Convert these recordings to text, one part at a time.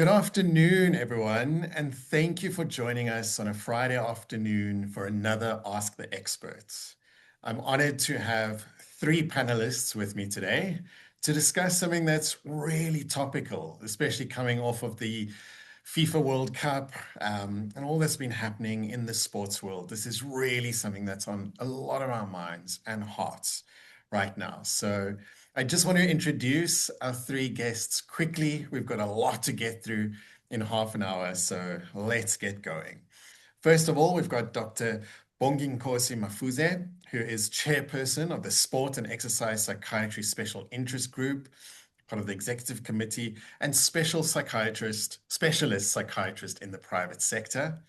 Good afternoon, everyone, and thank you for joining us on a Friday afternoon for another Ask the Experts. I'm honored to have three panelists with me today to discuss something that's really topical, especially coming off of the FIFA World Cup and all that's been happening in the sports world. This is really something that's on a lot of our minds and hearts right now. So I just want to introduce our three guests quickly. We've got a lot to get through in half an hour, so let's get going. First of all, we've got Dr. Bonginkosi Mafuze, who is chairperson of the Sport and Exercise Psychiatry Special Interest Group, part of the executive committee, and specialist psychiatrist in the private sector.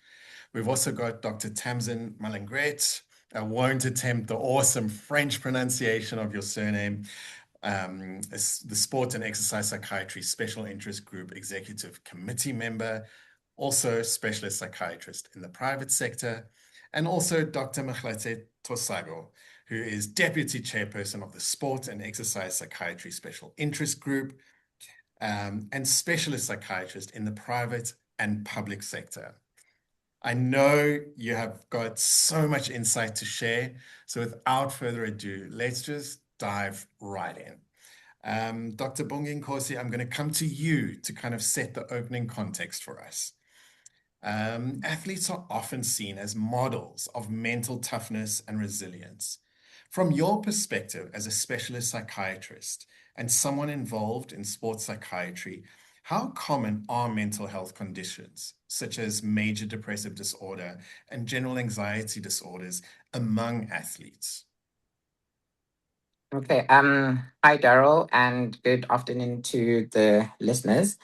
We've also got Dr. Tamsin Malengret. I won't attempt the awesome French pronunciation of your surname. The Sport and Exercise Psychiatry Special Interest Group Executive Committee member, also specialist psychiatrist in the private sector, and also Dr. Mokgetse Tosago, who is Deputy Chairperson of the Sport and Exercise Psychiatry Special Interest Group, and specialist psychiatrist in the private and public sector. I know you have got so much insight to share, so without further ado, let's just dive right in. Dr. Bonginkosi, I'm going to come to you to kind of set the opening context for us. Athletes are often seen as models of mental toughness and resilience. From your perspective as a specialist psychiatrist and someone involved in sports psychiatry, how common are mental health conditions, such as major depressive disorder and general anxiety disorders among athletes? Okay. Hi, Daryl, and good afternoon to the listeners.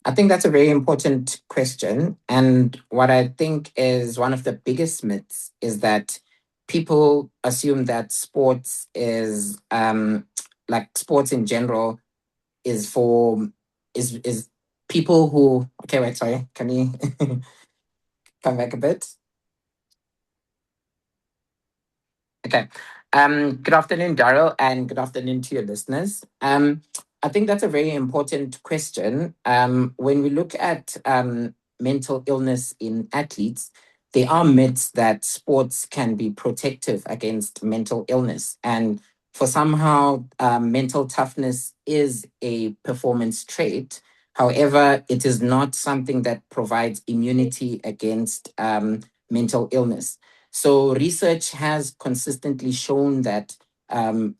I think that's a very important question. And what I think is one of the biggest myths is that people assume that sports is like sports in general is for is people who okay, wait, sorry. Can you come back a bit? Okay. Good afternoon, Daryl, and good afternoon to your listeners. I think that's a very important question. When we look at mental illness in athletes, there are myths that sports can be protective against mental illness. And for somehow, mental toughness is a performance trait. However, it is not something that provides immunity against mental illness. So, research has consistently shown that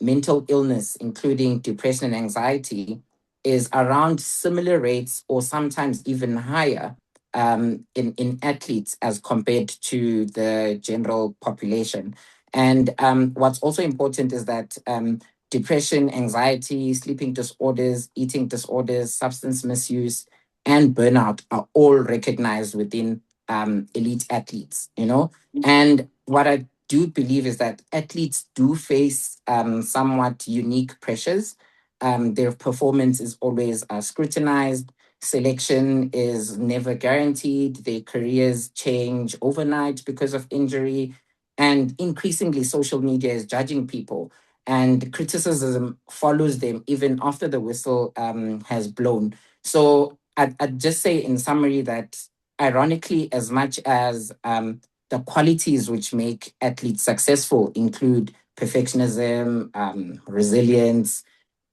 mental illness, including depression and anxiety, is around similar rates or sometimes even higher in athletes as compared to the general population. And what's also important is that depression, anxiety, sleeping disorders, eating disorders, substance misuse, and burnout are all recognized within elite athletes, and what I do believe is that athletes do face somewhat unique pressures. Their performance is always scrutinized. Selection is never guaranteed. Their careers change overnight because of injury. And increasingly, social media is judging people. And criticism follows them even after the whistle has blown. So I'd just say, in summary, that ironically, as much as the qualities which make athletes successful include perfectionism, resilience,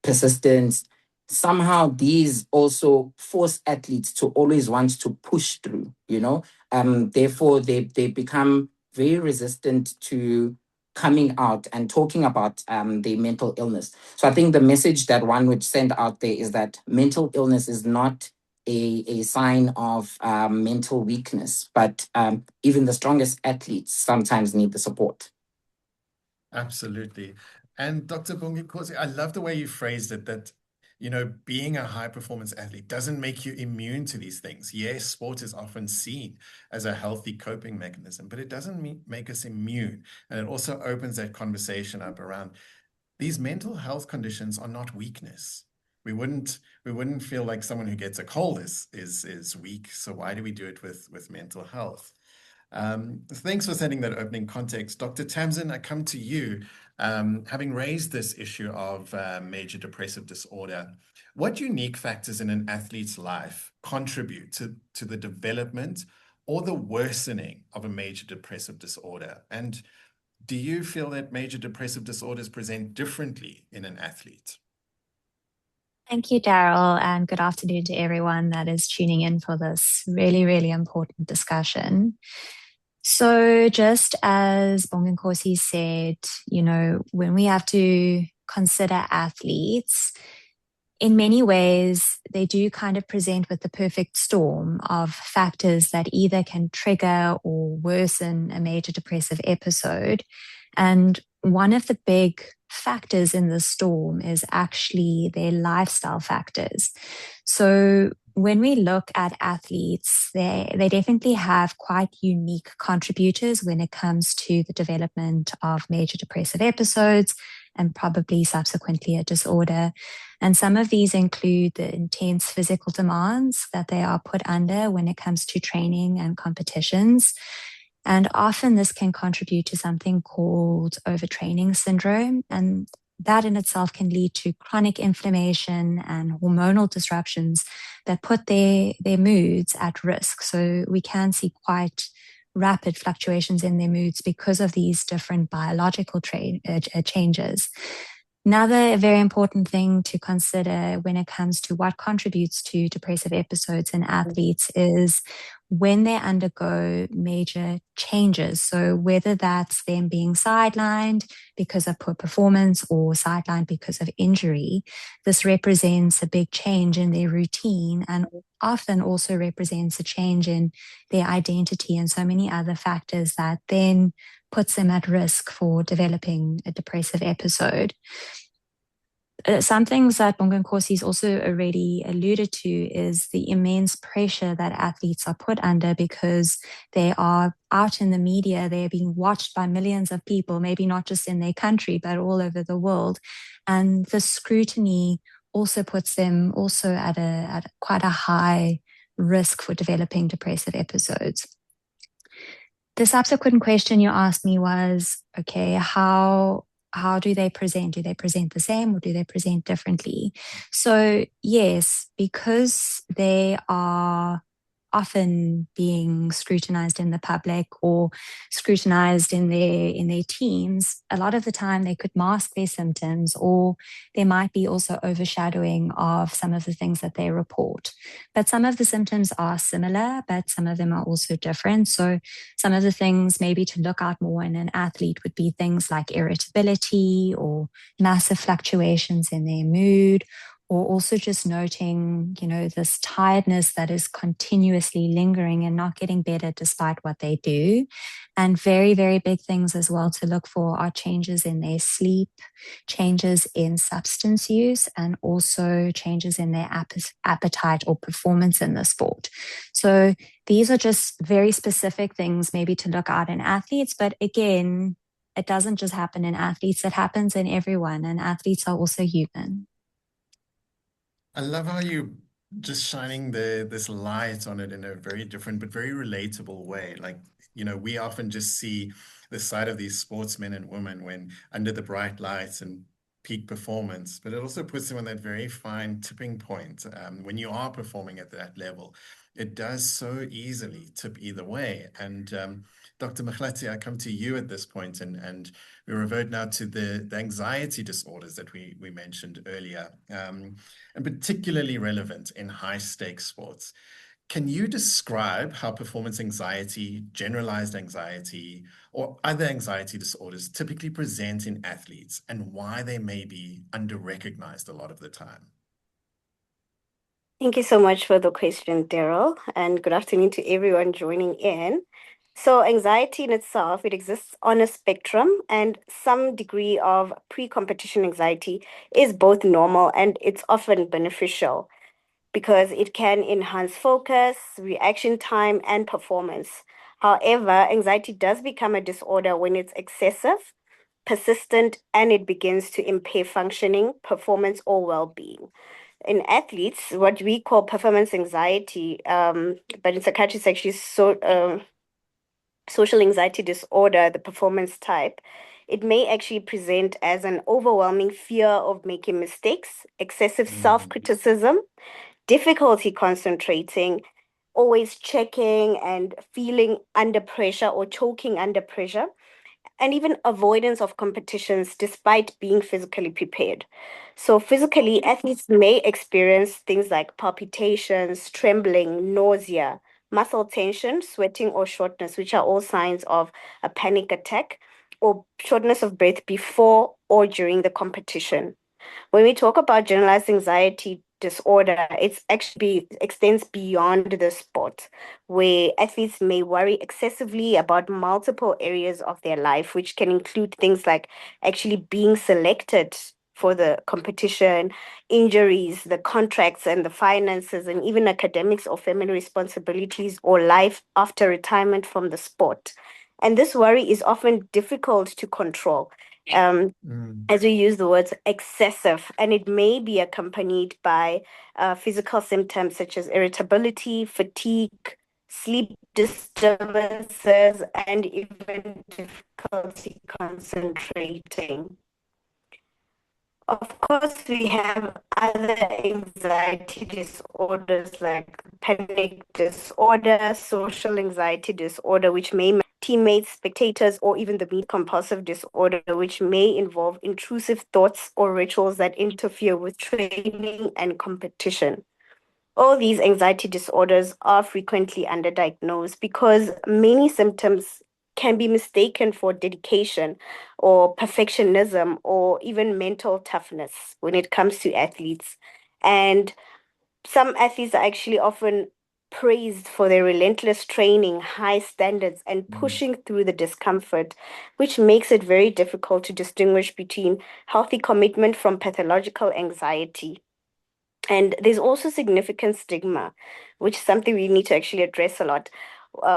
persistence. Somehow, these also force athletes to always want to push through. Therefore, they become very resistant to coming out and talking about their mental illness. So I think the message that one would send out there is that mental illness is not a sign of mental weakness, but even the strongest athletes sometimes need the support. Absolutely. And Dr. Bonginkosi, I love the way you phrased it that, being a high performance athlete doesn't make you immune to these things. Yes, sport is often seen as a healthy coping mechanism, but it doesn't make us immune. And it also opens that conversation up around these mental health conditions are not weakness. We wouldn't feel like someone who gets a cold is weak. So why do we do it with mental health? Thanks for setting that opening context. Dr. Tamsin, I come to you. Having raised this issue of major depressive disorder, What unique factors in an athlete's life contribute to the development or the worsening of a major depressive disorder? And do you feel that major depressive disorders present differently in an athlete? Thank you, Daryl, and good afternoon to everyone that is tuning in for this really, really important discussion. So, just as Bonginkosi said, when we have to consider athletes, in many ways, they do kind of present with the perfect storm of factors that either can trigger or worsen a major depressive episode. And one of the big factors in the storm is actually their lifestyle factors. So when we look at athletes, they definitely have quite unique contributors when it comes to the development of major depressive episodes and probably subsequently a disorder. And some of these include the intense physical demands that they are put under when it comes to training and competitions. And often this can contribute to something called overtraining syndrome. And that in itself can lead to chronic inflammation and hormonal disruptions that put their moods at risk. So we can see quite rapid fluctuations in their moods because of these different biological changes. Another very important thing to consider when it comes to what contributes to depressive episodes in athletes is when they undergo major changes. So, whether that's them being sidelined because of poor performance or sidelined because of injury, this represents a big change in their routine and often also represents a change in their identity and so many other factors that then puts them at risk for developing a depressive episode. Some things that Bonginkosi also already alluded to is the immense pressure that athletes are put under because they are out in the media, they're being watched by millions of people, maybe not just in their country, but all over the world. And the scrutiny also puts them also at quite a high risk for developing depressive episodes. The subsequent question you asked me was, okay, how do they present? Do they present the same or do they present differently? So yes, because they are often being scrutinized in the public or scrutinized in their teams, a lot of the time they could mask their symptoms, or there might be also overshadowing of some of the things that they report. But some of the symptoms are similar, but some of them are also different. So some of the things maybe to look out more in an athlete would be things like irritability or massive fluctuations in their mood, or also just noting, this tiredness that is continuously lingering and not getting better despite what they do. And very, very big things as well to look for are changes in their sleep, changes in substance use, and also changes in their appetite or performance in the sport. So these are just very specific things maybe to look out in athletes. But again, it doesn't just happen in athletes, it happens in everyone, and athletes are also human. I love how you just shining this light on it in a very different but very relatable way. Like, we often just see the side of these sportsmen and women when under the bright lights and peak performance, but it also puts them on that very fine tipping point. When you are performing at that level, it does so easily tip either way. And Dr. Mchlati, I come to you at this point, and we revert now to the anxiety disorders that we mentioned earlier. And particularly relevant in high stakes sports. Can you describe how performance anxiety, generalized anxiety, or other anxiety disorders typically present in athletes and why they may be under-recognized a lot of the time? Thank you so much for the question, Daryl, and good afternoon to everyone joining in. So, anxiety in itself, it exists on a spectrum, and some degree of pre-competition anxiety is both normal and it's often beneficial because it can enhance focus, reaction time, and performance. However, anxiety does become a disorder when it's excessive, persistent, and it begins to impair functioning, performance, or well-being. In athletes, what we call performance anxiety, but in psychiatry, it's actually social anxiety disorder, the performance type. it may actually present as an overwhelming fear of making mistakes, excessive Mm, self-criticism, difficulty concentrating, always checking and feeling under pressure or choking under pressure, and even avoidance of competitions despite being physically prepared. So, physically, athletes may experience things like palpitations, trembling, nausea, muscle tension, sweating, or shortness, which are all signs of a panic attack or shortness of breath before or during the competition. When we talk about generalized anxiety disorder, it's actually extends beyond the sport, where athletes may worry excessively about multiple areas of their life, which can include things like actually being selected for the competition, injuries, the contracts and the finances, and even academics or family responsibilities or life after retirement from the sport. And this worry is often difficult to control. Um, mm, as we use the words excessive, and it may be accompanied by physical symptoms such as irritability, fatigue, sleep disturbances, and even difficulty concentrating. Of course, we have other anxiety disorders like panic disorder, social anxiety disorder, which may teammates, spectators, or even the meat compulsive disorder, which may involve intrusive thoughts or rituals that interfere with training and competition. All these anxiety disorders are frequently underdiagnosed because many symptoms can be mistaken for dedication or perfectionism or even mental toughness when it comes to athletes. And some athletes are actually often praised for their relentless training, high standards, and mm. pushing through the discomfort, which makes it very difficult to distinguish between healthy commitment from pathological anxiety. And there's also significant stigma, which is something we need to actually address a lot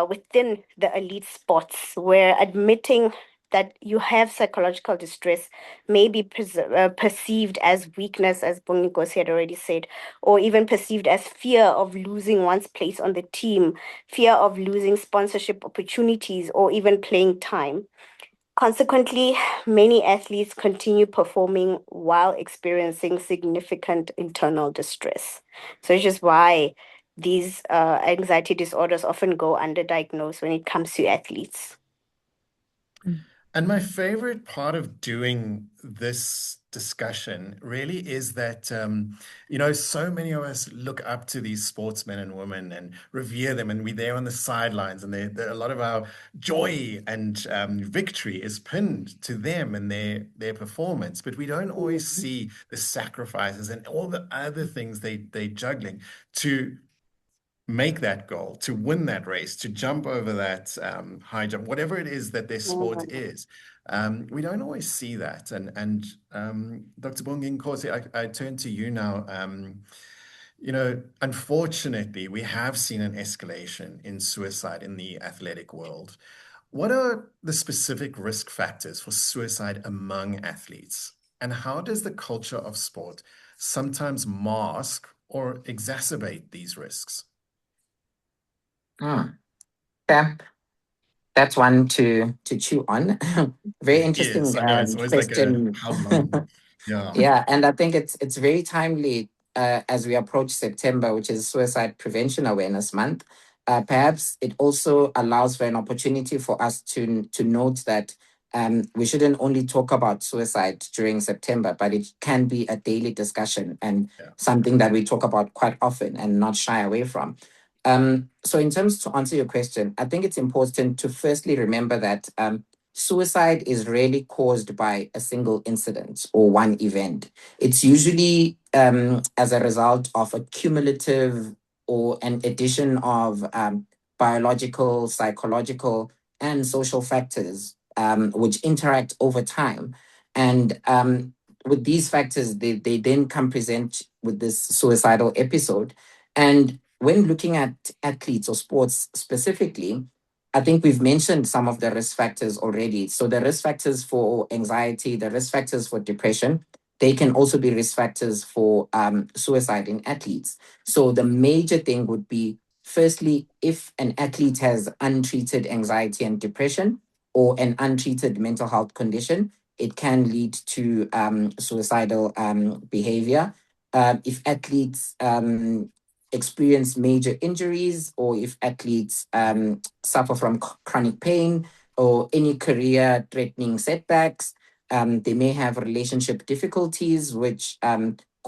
within the elite sports, where admitting that you have psychological distress may be perceived as weakness, as Bongikosi had already said, or even perceived as fear of losing one's place on the team, fear of losing sponsorship opportunities, or even playing time. Consequently, many athletes continue performing while experiencing significant internal distress. So it's just why these anxiety disorders often go underdiagnosed when it comes to athletes. And my favorite part of doing this discussion really is that, so many of us look up to these sportsmen and women and revere them, and we're there on the sidelines, and a lot of our joy and victory is pinned to them and their performance. But we don't always Mhm. see the sacrifices and all the other things they're juggling to make that goal, to win that race, to jump over that high jump, whatever it is that their sport Mhm. is. We don't always see that. And Dr. Bonging Kosi, I turn to you now. Unfortunately, we have seen an escalation in suicide in the athletic world. What are the specific risk factors for suicide among athletes? And how does the culture of sport sometimes mask or exacerbate these risks? Mm. Yeah, that's one to chew on. Very It interesting is. I know it's always like a question. how long? Yeah. Yeah, and I think it's very timely as we approach September, which is Suicide Prevention Awareness Month. Perhaps it also allows for an opportunity for us to note that we shouldn't only talk about suicide during September, but it can be a daily discussion and Yeah. something that we talk about quite often and not shy away from. So, in terms to answer your question, I think it's important to firstly remember that suicide is rarely caused by a single incident or one event. It's usually as a result of a cumulative or an addition of biological, psychological, and social factors which interact over time. And with these factors, they then come present with this suicidal episode. And when looking at athletes or sports specifically, I think we've mentioned some of the risk factors already. So the risk factors for anxiety, the risk factors for depression, they can also be risk factors for suicide in athletes. So the major thing would be, firstly, if an athlete has untreated anxiety and depression, or an untreated mental health condition, it can lead to suicidal behavior. If athletes experience major injuries, or if athletes suffer from chronic pain or any career threatening setbacks, they may have relationship difficulties, which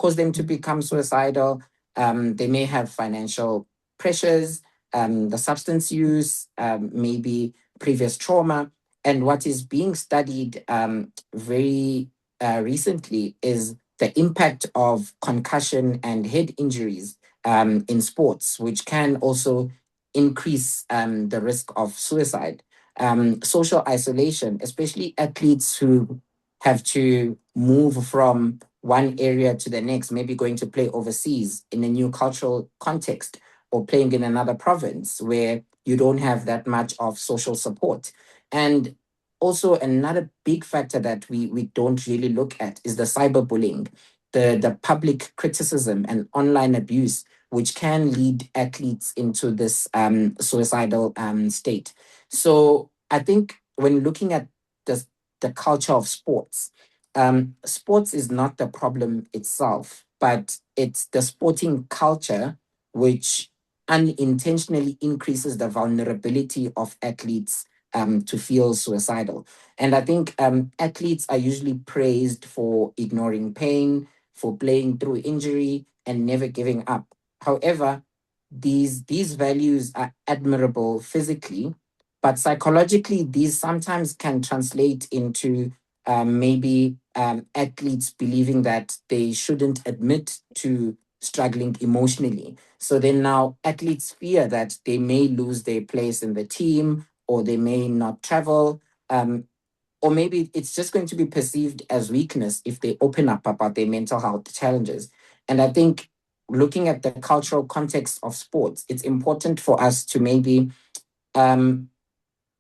cause them to become suicidal. They may have financial pressures, the substance use, maybe previous trauma. And what is being studied very recently is the impact of concussion and head injuries in sports, which can also increase the risk of suicide. Social isolation, especially athletes who have to move from one area to the next, maybe going to play overseas in a new cultural context, or playing in another province where you don't have that much of social support. And also another big factor that we don't really look at is the cyberbullying, the public criticism and online abuse, which can lead athletes into this suicidal state. So I think when looking at the culture of sports, sports is not the problem itself, but it's the sporting culture which unintentionally increases the vulnerability of athletes to feel suicidal. And I think athletes are usually praised for ignoring pain, for playing through injury, and never giving up. However, these values are admirable physically, but psychologically, these sometimes can translate into maybe athletes believing that they shouldn't admit to struggling emotionally. So then now athletes fear that they may lose their place in the team, or they may not travel, or maybe it's just going to be perceived as weakness if they open up about their mental health challenges. And I think looking at the cultural context of sports, it's important for us to maybe um,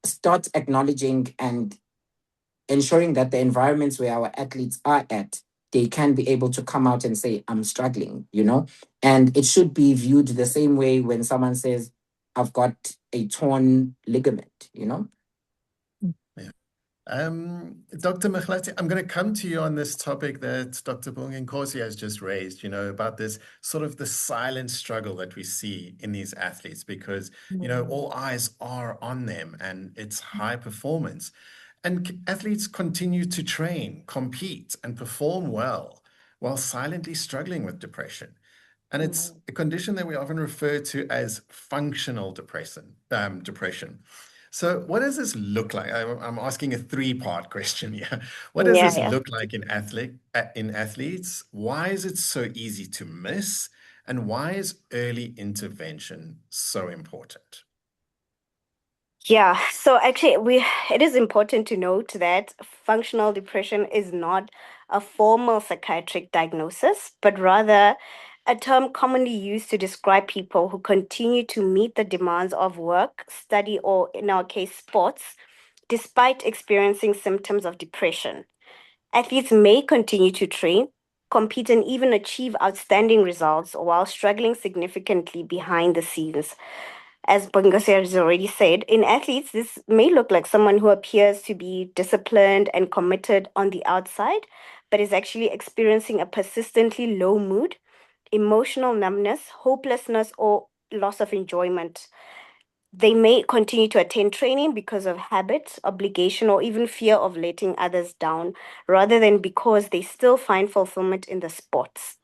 start acknowledging and ensuring that the environments where our athletes are at, they can be able to come out and say, I'm struggling, you know? And it should be viewed the same way when someone says, I've got a torn ligament, you know? Yeah. Dr. Mchlathi, I'm going to come to you on this topic that Dr. Bonginkosi has just raised, about this sort of the silent struggle that we see in these athletes, because, all eyes are on them and it's high performance. And athletes continue to train, compete, and perform well while silently struggling with depression. And it's a condition that we often refer to as functional depression. So, what does this look like? I'm asking a three-part question here. What does Yeah, this yeah. look like in athletes? Why is it so easy to miss? And why is early intervention so important? Yeah, so actually it is important to note that functional depression is not a formal psychiatric diagnosis, but rather a term commonly used to describe people who continue to meet the demands of work, study, or in our case, sports, despite experiencing symptoms of depression. Athletes may continue to train, compete, and even achieve outstanding results while struggling significantly behind the scenes. As Bongasi has already said, in athletes, this may look like someone who appears to be disciplined and committed on the outside, but is actually experiencing a persistently low mood, emotional numbness, hopelessness, or loss of enjoyment. They may continue to attend training because of habit, obligation, or even fear of letting others down, rather than because they still find fulfillment in the sports.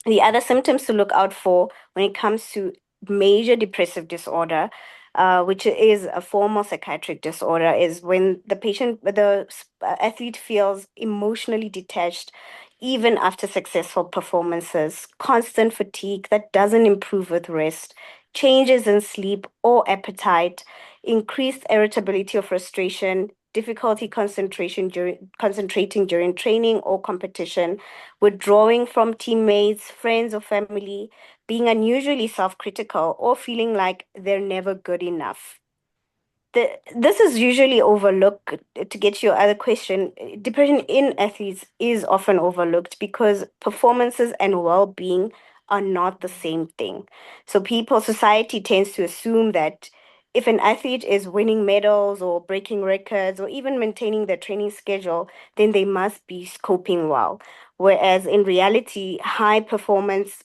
The other symptoms to look out for when it comes to major depressive disorder, which is a formal psychiatric disorder, is when the athlete feels emotionally detached even after successful performances, constant fatigue that doesn't improve with rest, changes in sleep or appetite, increased irritability or frustration, difficulty concentrating during training or competition, withdrawing from teammates, friends, or family, being unusually self critical, or feeling like they're never good enough. This is usually overlooked. To get to your other question, depression in athletes is often overlooked because performances and well-being are not the same thing. So society tends to assume that if an athlete is winning medals or breaking records or even maintaining their training schedule, then they must be coping well. Whereas in reality, high performance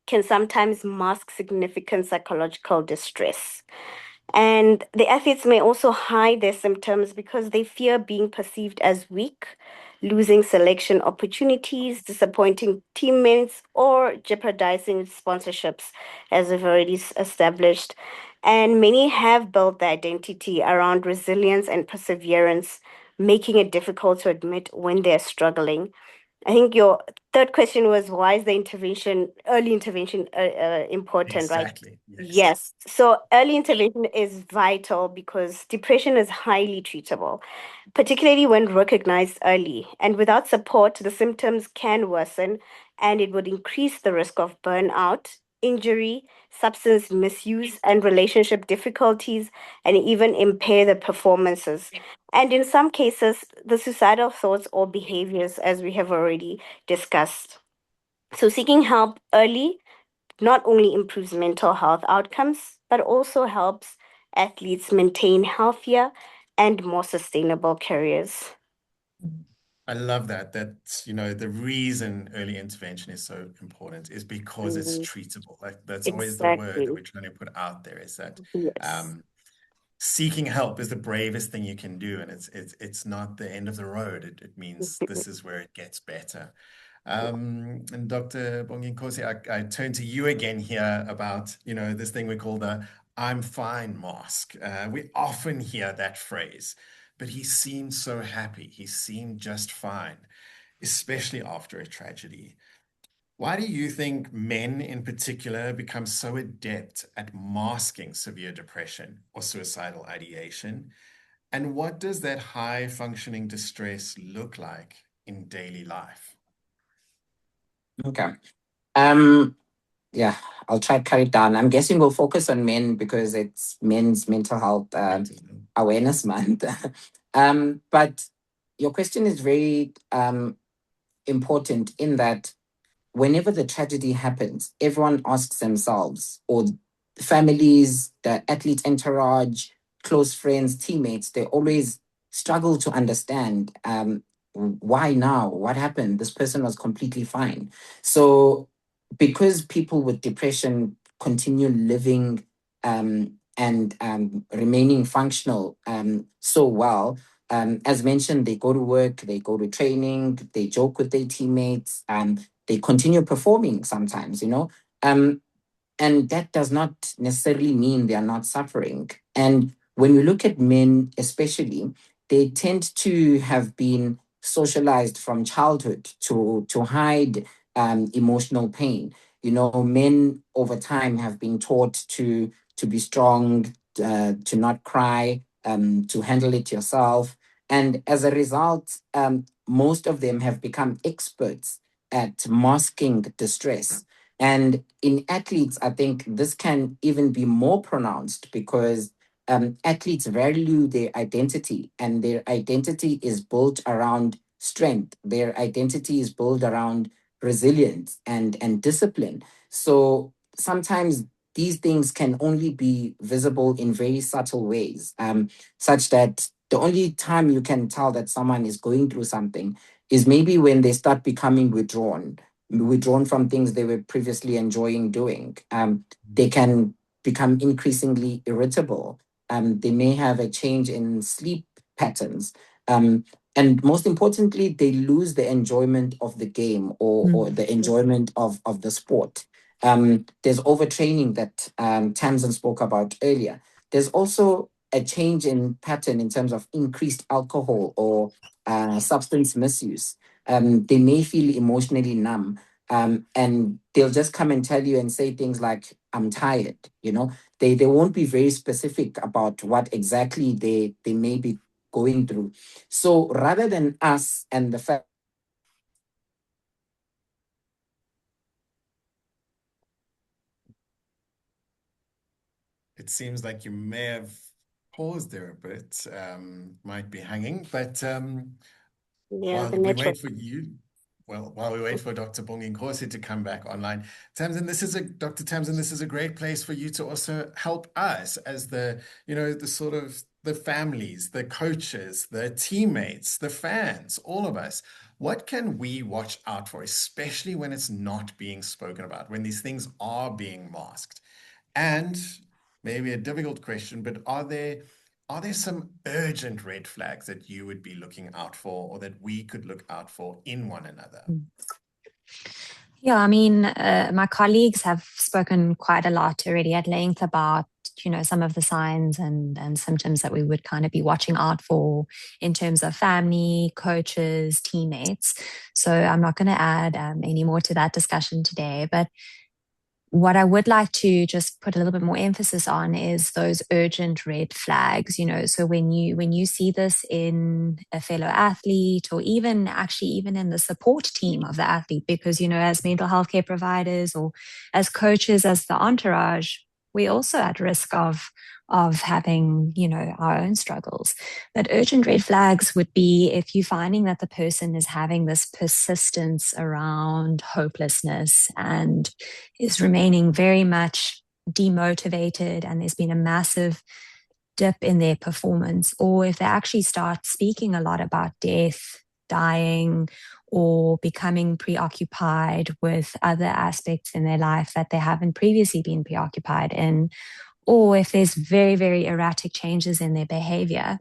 can sometimes mask significant psychological distress. And the athletes may also hide their symptoms because they fear being perceived as weak, losing selection opportunities, disappointing teammates, or jeopardizing sponsorships, as we've already established. And many have built their identity around resilience and perseverance, making it difficult to admit when they're struggling. I think your third question was, why is the early intervention important, right? Exactly. Yes. Yes. So early intervention is vital because depression is highly treatable, particularly when recognized early. And without support, the symptoms can worsen and it would increase the risk of burnout, injury, substance misuse, and relationship difficulties, and even impair the performances. And in some cases, the suicidal thoughts or behaviors, as we have already discussed. So, seeking help early not only improves mental health outcomes, but also helps athletes maintain healthier and more sustainable careers. I love that. The reason early intervention is so important is because it's Mhm. treatable. Like that's always the word that Exactly. we're trying to put out there is that Yes. um, seeking help is the bravest thing you can do, and it's not the end of the road. It means this is where it gets better. And Dr. Bonginkosi, I turn to you again here about, this thing we call the "I'm fine" mask. We often hear that phrase, but he seemed so happy. He seemed just fine, especially after a tragedy. Why do you think men in particular become so adept at masking severe depression or suicidal ideation? And what does that high functioning distress look like in daily life? Okay. Um, yeah, I'll try to cut it down. I'm guessing we'll focus on men because it's Men's Mental Health Mental health. Awareness Month. But your question is very important in that whenever the tragedy happens, everyone asks themselves, or families, the athlete entourage, close friends, teammates, they always struggle to understand why now? What happened? This person was completely fine. So, because people with depression continue living and remaining functional so well, as mentioned, they go to work, they go to training, they joke with their teammates, they continue performing sometimes, Um, and that does not necessarily mean they are not suffering. And when we look at men, especially, they tend to have been socialized from childhood to hide emotional pain. Men over time have been taught to be strong, to not cry, to handle it yourself. And as a result, most of them have become experts at masking distress. And in athletes, I think this can even be more pronounced because athletes value their identity, and their identity is built around strength. Their identity is built around resilience and discipline. So sometimes these things can only be visible in very subtle ways, such that the only time you can tell that someone is going through something is maybe when they start becoming withdrawn from things they were previously enjoying doing. They can become increasingly irritable. They may have a change in sleep patterns. And most importantly, they lose the enjoyment of the game or the enjoyment of the sport. There's overtraining that Tamsin spoke about earlier. There's also a change in pattern in terms of increased alcohol or substance misuse. They may feel emotionally numb, and they'll just come and tell you and say things like, "I'm tired." They won't be very specific about what exactly they may be going through. So rather than us and the fact, It seems like you may have paused there a bit, might be hanging, but Yeah, while the we network. wait for you, Well, while we wait for Dr. Bonginkosi to come back online, Dr. Tamsin, this is a great place for you to also help us as the sort of the families, the coaches, the teammates, the fans, all of us. What can we watch out for, especially when it's not being spoken about, when these things are being masked? And maybe a difficult question, but are there some urgent red flags that you would be looking out for or that we could look out for in one another? Yeah, I mean, my colleagues have spoken quite a lot already at length about, some of the signs and symptoms that we would kind of be watching out for in terms of family, coaches, teammates. So I'm not going to add any more to that discussion today. But what I would like to just put a little bit more emphasis on is those urgent red flags, so when you see this in a fellow athlete or even in the support team of the athlete, because as mental health care providers or as coaches, as the entourage, we're also at risk of having, our own struggles. But urgent red flags would be if you're finding that the person is having this persistence around hopelessness and is remaining very much demotivated, and there's been a massive dip in their performance, or if they actually start speaking a lot about death, dying, or becoming preoccupied with other aspects in their life that they haven't previously been preoccupied in, or if there's very, very erratic changes in their behavior.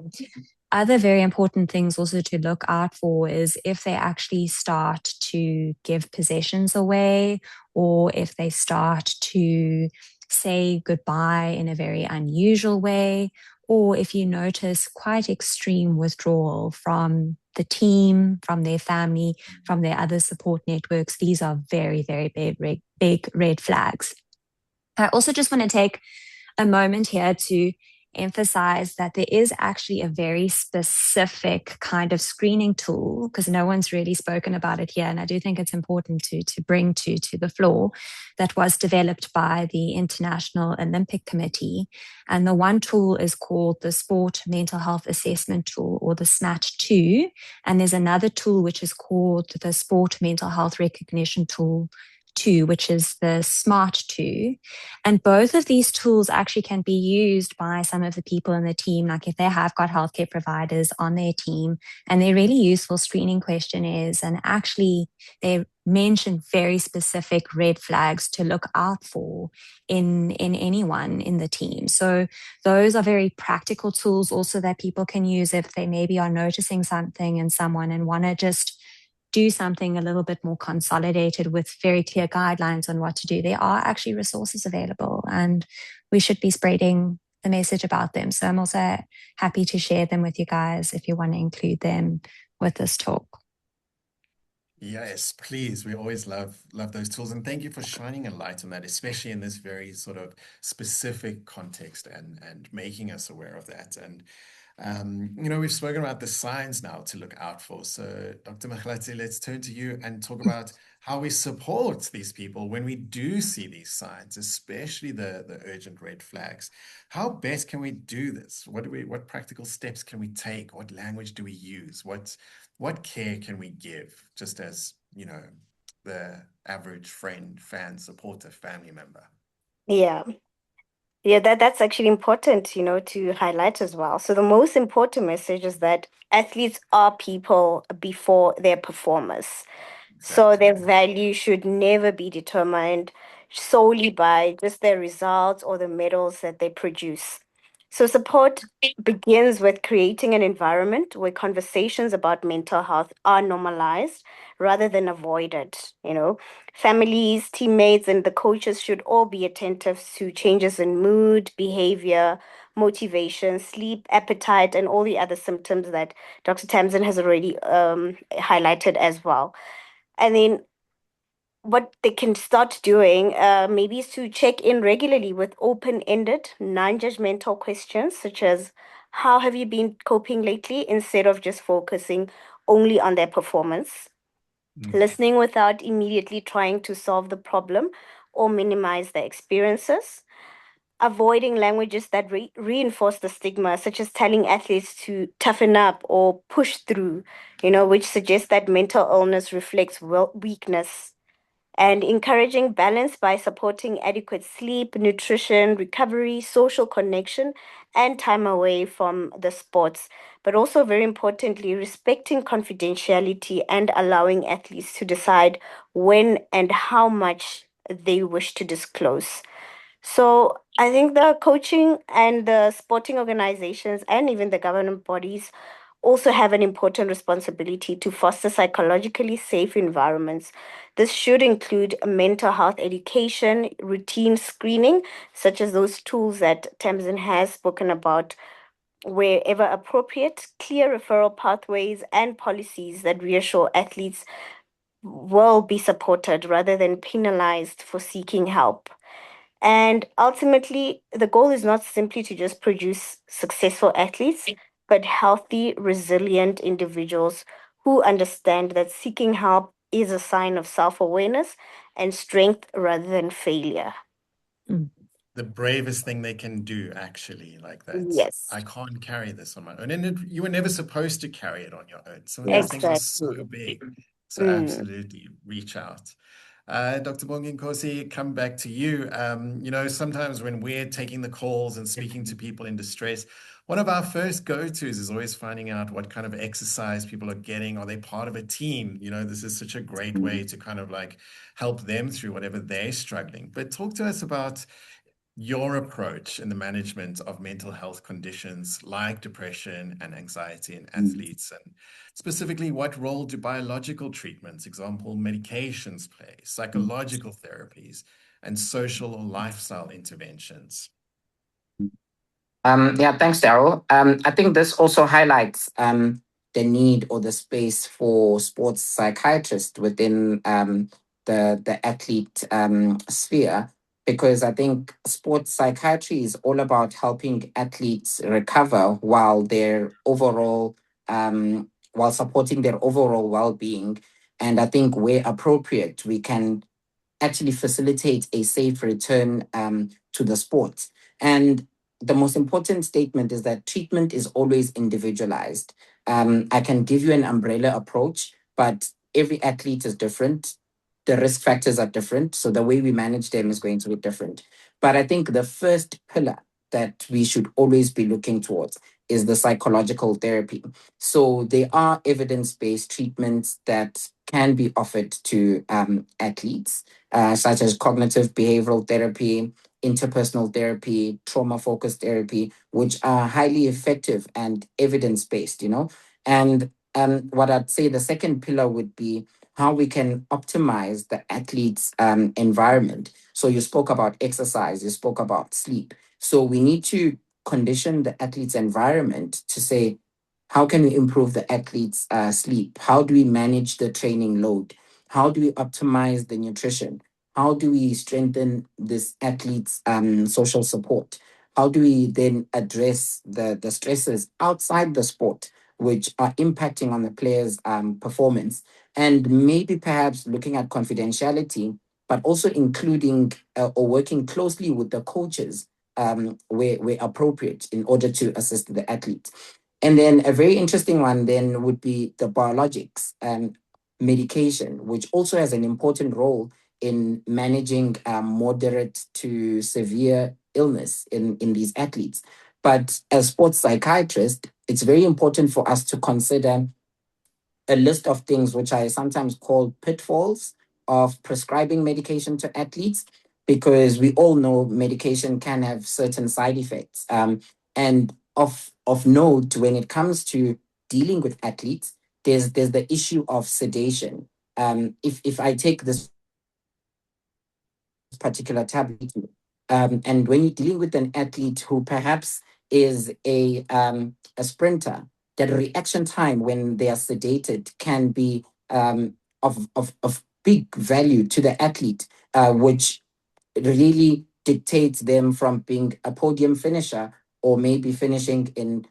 Other very important things also to look out for is if they actually start to give possessions away, or if they start to say goodbye in a very unusual way, or if you notice quite extreme withdrawal from the team, from their family, from their other support networks. These are very, very big red flags. I also just want to take a moment here to emphasize that there is actually a very specific kind of screening tool, because no one's really spoken about it here, and I do think it's important to bring to the floor, that was developed by the International Olympic Committee. And the one tool is called the Sport Mental Health Assessment Tool, or the SMAT-2. And there's another tool which is called the Sport Mental Health Recognition Tool 2, which is the SMART 2. And both of these tools actually can be used by some of the people in the team, like if they have got healthcare providers on their team, and they're really useful screening questionnaires. And actually, they mention very specific red flags to look out for in anyone in the team. So those are very practical tools also that people can use if they maybe are noticing something in someone and want to just do something a little bit more consolidated with very clear guidelines on what to do. There are actually resources available, and we should be spreading the message about them. So I'm also happy to share them with you guys if you want to include them with this talk. Yes, please. We always love those tools, and thank you for shining a light on that, especially in this very sort of specific context and making us aware of that. And we've spoken about the signs now to look out for. So, Dr. Machlati, let's turn to you and talk about how we support these people when we do see these signs, especially the urgent red flags. How best can we do this? What practical steps can we take? What language do we use? What care can we give, just as, the average friend, fan, supporter, family member? Yeah. Yeah, that's actually important, to highlight as well. So the most important message is that athletes are people before their performers. So Exactly. their value should never be determined solely by just their results or the medals that they produce. So support begins with creating an environment where conversations about mental health are normalized rather than avoided. Families, teammates, and the coaches should all be attentive to changes in mood, behavior, motivation, sleep, appetite, and all the other symptoms that Dr. Tamsin has already highlighted as well. And then what they can start doing maybe is to check in regularly with open-ended, non-judgmental questions such as, how have you been coping lately, instead of just focusing only on their performance. Listening without immediately trying to solve the problem or minimize their experiences. avoiding languages that reinforce the stigma, such as telling athletes to toughen up or push through, which suggests that mental illness reflects weakness, and encouraging balance by supporting adequate sleep, nutrition, recovery, social connection, and time away from the sports. But also, very importantly, respecting confidentiality and allowing athletes to decide when and how much they wish to disclose. So I think the coaching and the sporting organizations and even the government bodies also have an important responsibility to foster psychologically safe environments. This should include mental health education, routine screening, such as those tools that Tamsin has spoken about, wherever appropriate, clear referral pathways, and policies that reassure athletes will be supported rather than penalized for seeking help. And ultimately, the goal is not simply to just produce successful athletes, but healthy, resilient individuals who understand that seeking help is a sign of self awareness and strength rather than failure. The bravest thing they can do, actually, like that. Yes, I can't carry this on my own. And you were never supposed to carry it on your own. Some of these things are so exactly. big. So Mm. absolutely reach out. Dr. Bonginkosi, come back to you. Sometimes when we're taking the calls and speaking to people in distress, one of our first go-tos is always finding out what kind of exercise people are getting. Are they part of a team? This is such a great way to kind of like help them through whatever they're struggling. But talk to us about your approach in the management of mental health conditions like depression and anxiety in athletes, and specifically what role do biological treatments, example, medications play, psychological therapies, and social or lifestyle interventions? Yeah, thanks, Daryl. I think this also highlights the need or the space for sports psychiatrists within the athlete sphere, because I think sports psychiatry is all about helping athletes recover while supporting their overall well-being. And I think where appropriate, we can actually facilitate a safe return to the sport. And the most important statement is that treatment is always individualized. I can give you an umbrella approach, but every athlete is different. The risk factors are different. So the way we manage them is going to be different. But I think the first pillar that we should always be looking towards is the psychological therapy. So there are evidence based treatments that can be offered to athletes, such as cognitive behavioral therapy, interpersonal therapy, trauma focused therapy, which are highly effective and evidence based. And what I'd say the second pillar would be how we can optimize the athlete's environment. So you spoke about exercise, you spoke about sleep. So we need to condition the athlete's environment to say, how can we improve the athlete's sleep? How do we manage the training load? How do we optimize the nutrition? How do we strengthen this athlete's social support? How do we then address the stresses outside the sport, which are impacting on the player's performance? And maybe perhaps looking at confidentiality, but also including or working closely with the coaches where appropriate in order to assist the athlete. And then a very interesting one then would be the biologics and medication, which also has an important role in managing moderate to severe illness in these athletes. But as sports psychiatrists, it's very important for us to consider a list of things which I sometimes call pitfalls of prescribing medication to athletes, because we all know medication can have certain side effects. And of note, when it comes to dealing with athletes, there's the issue of sedation. If I take this particular tablet, and when you're dealing with an athlete who perhaps is a sprinter, that reaction time when they are sedated can be of big value to the athlete, which really dictates them from being a podium finisher or maybe finishing in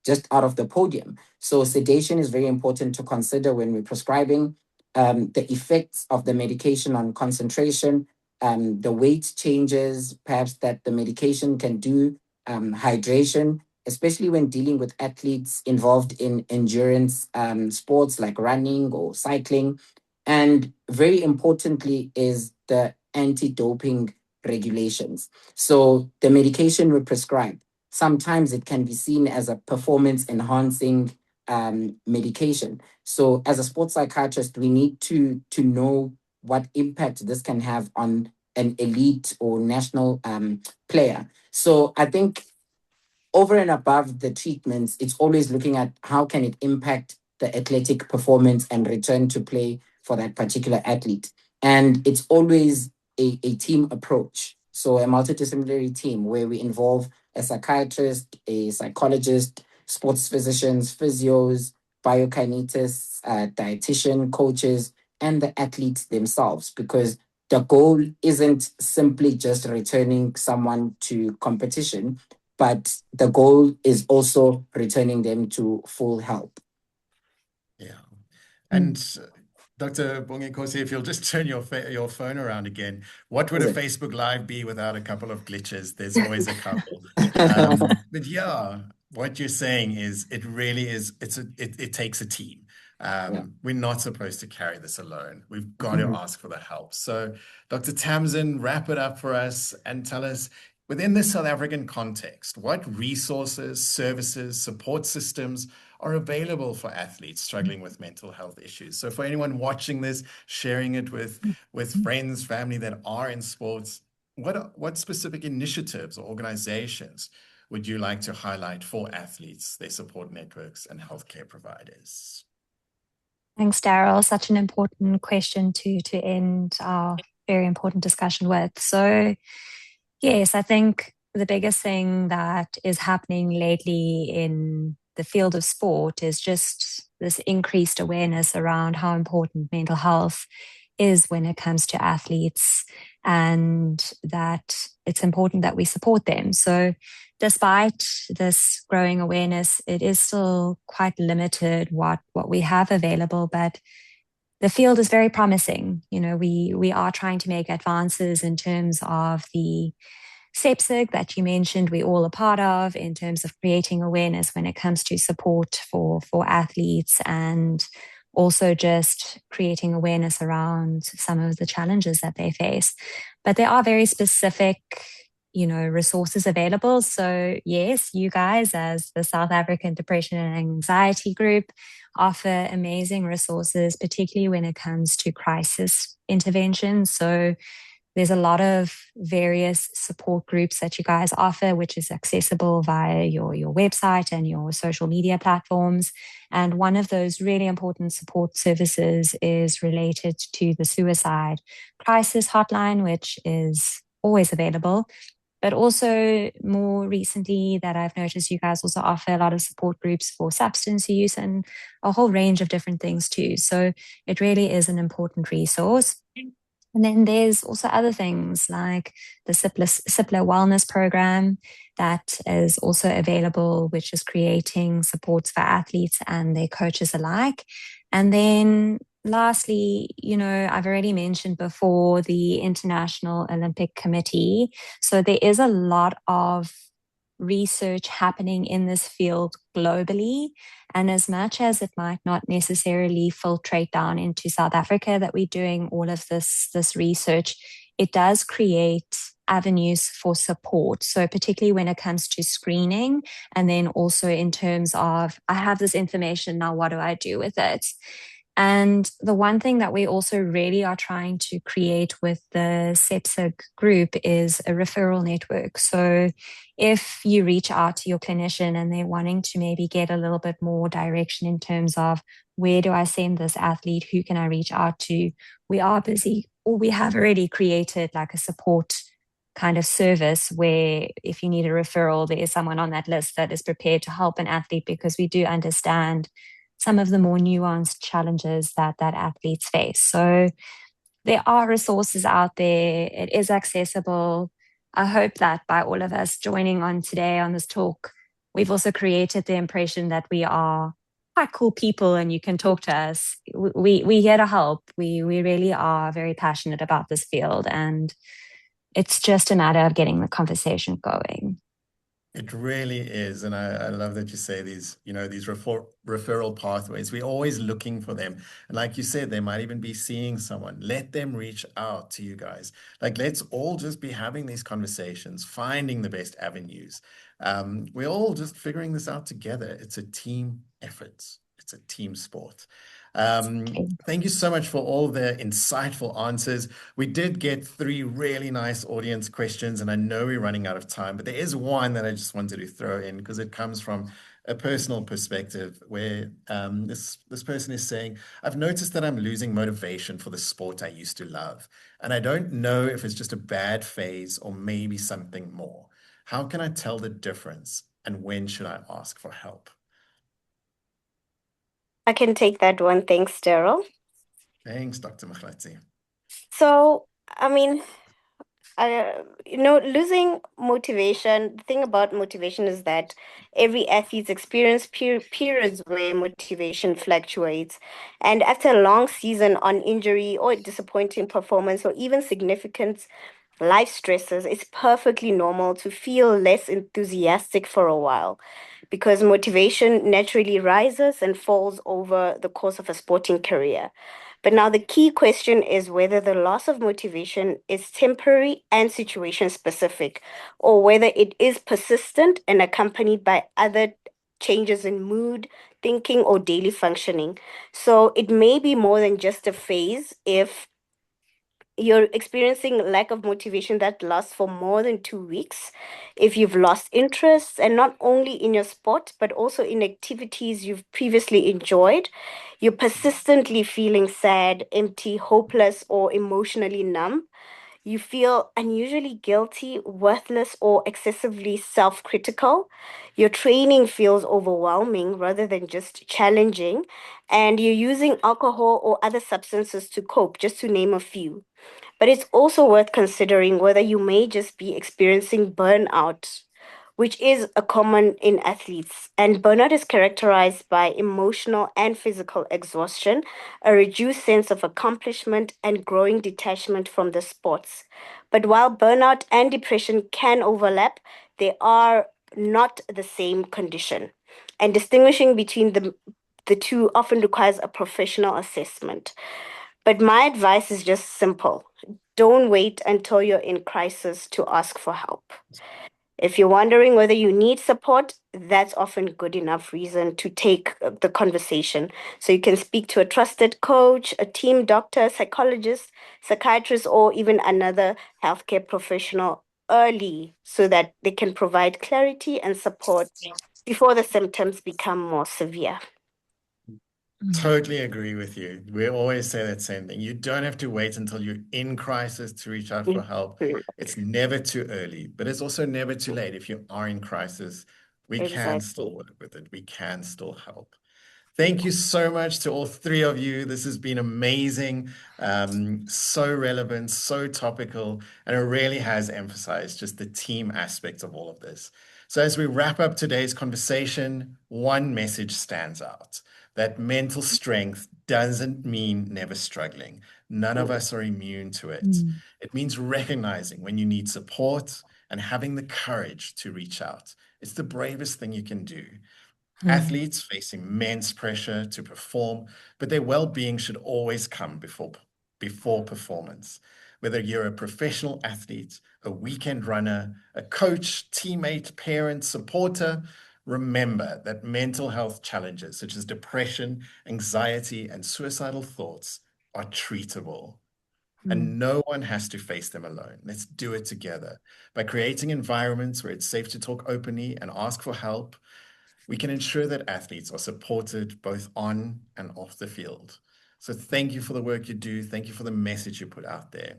just out of the podium. So sedation is very important to consider when we're prescribing. The effects of the medication on concentration, the weight changes, perhaps that the medication can do, hydration, especially when dealing with athletes involved in endurance sports like running or cycling. And very importantly is the anti-doping regulations. So the medication we prescribe, sometimes it can be seen as a performance enhancing medication. So as a sports psychiatrist, we need to know what impact this can have on an elite or national player. So I think over and above the treatments, it's always looking at how can it impact the athletic performance and return to play for that particular athlete. And it's always a team approach. So a multidisciplinary team where we involve a psychiatrist, a psychologist, sports physicians, physios, biokinetists, dietitian, coaches, and the athletes themselves, because the goal isn't simply just returning someone to competition, but the goal is also returning them to full health. Yeah. And Dr. Bonginkosi, if you'll just turn your phone around again, what would a Facebook Live be without a couple of glitches? There's always a couple. But yeah, what you're saying is it really is, it takes a team. We're not supposed to carry this alone. We've got to ask for the help. So Dr. Tamsin, wrap it up for us and tell us, within the South African context, what resources, services, support systems are available for athletes struggling with mental health issues? So for anyone watching this, sharing it with friends, family that are in sports, what specific initiatives or organizations would you like to highlight for athletes, their support networks, and healthcare providers? Thanks, Daryl. Such an important question to end our very important discussion with. So, yes, I think the biggest thing that is happening lately in the field of sport is just this increased awareness around how important mental health is when it comes to athletes, and that it's important that we support them. So despite this growing awareness, it is still quite limited what we have available, but the field is very promising. You know, we are trying to make advances in terms of the SEPSIG that you mentioned we all are part of, in terms of creating awareness when it comes to support for athletes, and also just creating awareness around some of the challenges that they face. But there are very specific, resources available. So yes, you guys as the South African Depression and Anxiety Group offer amazing resources, particularly when it comes to crisis intervention. So there's a lot of various support groups that you guys offer, which is accessible via your website and your social media platforms. And one of those really important support services is related to the suicide crisis hotline, which is always available. But also more recently that I've noticed, you guys also offer a lot of support groups for substance use and a whole range of different things too. So it really is an important resource. And then there's also other things like the Cipla Wellness Program that is also available, which is creating supports for athletes and their coaches alike. And then lastly, I've already mentioned before the International Olympic Committee. So there is a lot of research happening in this field globally. And as much as it might not necessarily filtrate down into South Africa that we're doing all of this research, it does create avenues for support. So particularly when it comes to screening, and then also in terms of, I have this information, now what do I do with it? And the one thing that we also really are trying to create with the SEPSIG group is a referral network. So if you reach out to your clinician and they're wanting to maybe get a little bit more direction in terms of where do I send this athlete, who can I reach out to, we are busy, or we have already created like a support kind of service where if you need a referral, there is someone on that list that is prepared to help an athlete, because we do understand some of the more nuanced challenges that athletes face. So there are resources out there. It is accessible. I hope that by all of us joining on today on this talk, we've also created the impression that we are quite cool people and you can talk to us, we here to help. We really are very passionate about this field, and it's just a matter of getting the conversation going. It really is. And I love that you say these, these referral pathways. We're always looking for them. And like you said, they might even be seeing someone. Let them reach out to you guys. Like, let's all just be having these conversations, finding the best avenues. We're all just figuring this out together. It's a team effort. It's a team sport. Thank you so much for all the insightful answers. We did get 3 really nice audience questions, and I know we're running out of time, but there is one that I just wanted to throw in because it comes from a personal perspective where this person is saying, I've noticed that I'm losing motivation for the sport I used to love, and I don't know if it's just a bad phase or maybe something more. How can I tell the difference, and when should I ask for help? I can take that one. Thanks, Daryl. Thanks, Dr. Machlatzi. So, I mean, losing motivation, the thing about motivation is that every athlete's experience periods where motivation fluctuates. And after a long season on injury or disappointing performance or even significant life stresses, it's perfectly normal to feel less enthusiastic for a while because motivation naturally rises and falls over the course of a sporting career. But now the key question is whether the loss of motivation is temporary and situation specific, or whether it is persistent and accompanied by other changes in mood, thinking, or daily functioning. So it may be more than just a phase if you're experiencing lack of motivation that lasts for more than 2 weeks, if you've lost interest, and not only in your sport, but also in activities you've previously enjoyed, you're persistently feeling sad, empty, hopeless, or emotionally numb. You feel unusually guilty, worthless, or excessively self critical. Your training feels overwhelming rather than just challenging. And you're using alcohol or other substances to cope, just to name a few. But it's also worth considering whether you may just be experiencing burnout, which is a common in athletes. And burnout is characterized by emotional and physical exhaustion, a reduced sense of accomplishment, and growing detachment from the sports. But while burnout and depression can overlap, they are not the same condition. And distinguishing between the two often requires a professional assessment. But my advice is just simple. Don't wait until you're in crisis to ask for help. If you're wondering whether you need support, that's often good enough reason to take the conversation. So you can speak to a trusted coach, a team doctor, psychologist, psychiatrist, or even another healthcare professional early so that they can provide clarity and support before the symptoms become more severe. Totally agree with you. We always say that same thing. You don't have to wait until you're in crisis to reach out for help. Mhm. It's never too early, but it's also never too late. If you are in crisis, we can Exactly. still work with it. We can still help. Thank you so much to all 3 of you. This has been amazing, so relevant, so topical, and it really has emphasized just the team aspect of all of this. So as we wrap up today's conversation, one message stands out, that mental strength doesn't mean never struggling. None of us are immune to it. It means recognizing when you need support and having the courage to reach out. It's the bravest thing you can do. Athletes face immense pressure to perform, but their well-being should always come before performance. Whether you're a professional athlete, a weekend runner, a coach, teammate, parent, supporter, remember that mental health challenges such as depression, anxiety, and suicidal thoughts are treatable. And no one has to face them alone. Let's do it together. By creating environments where it's safe to talk openly and ask for help, we can ensure that athletes are supported both on and off the field. So thank you for the work you do. Thank you for the message you put out there.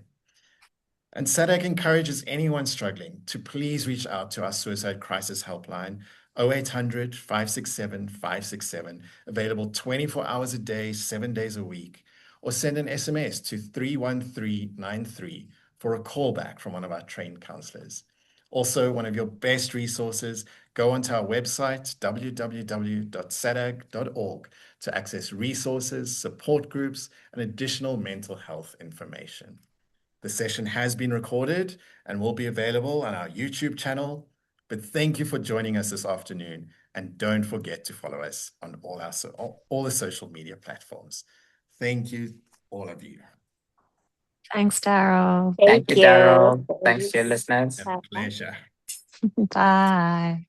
And SADC encourages anyone struggling to please reach out to our suicide crisis helpline, 0800 567 567, available 24 hours a day, 7 days a week, or send an SMS to 31393 for a callback from one of our trained counselors. Also, one of your best resources, go onto our website, www.sadag.org, to access resources, support groups, and additional mental health information. The session has been recorded and will be available on our YouTube channel. But thank you for joining us this afternoon, and don't forget to follow us on all the social media platforms. Thank you, all of you. Thanks, Daryl. Thank Thank you, you. Daryl. Thanks to your Thanks. listeners. A pleasure. Bye.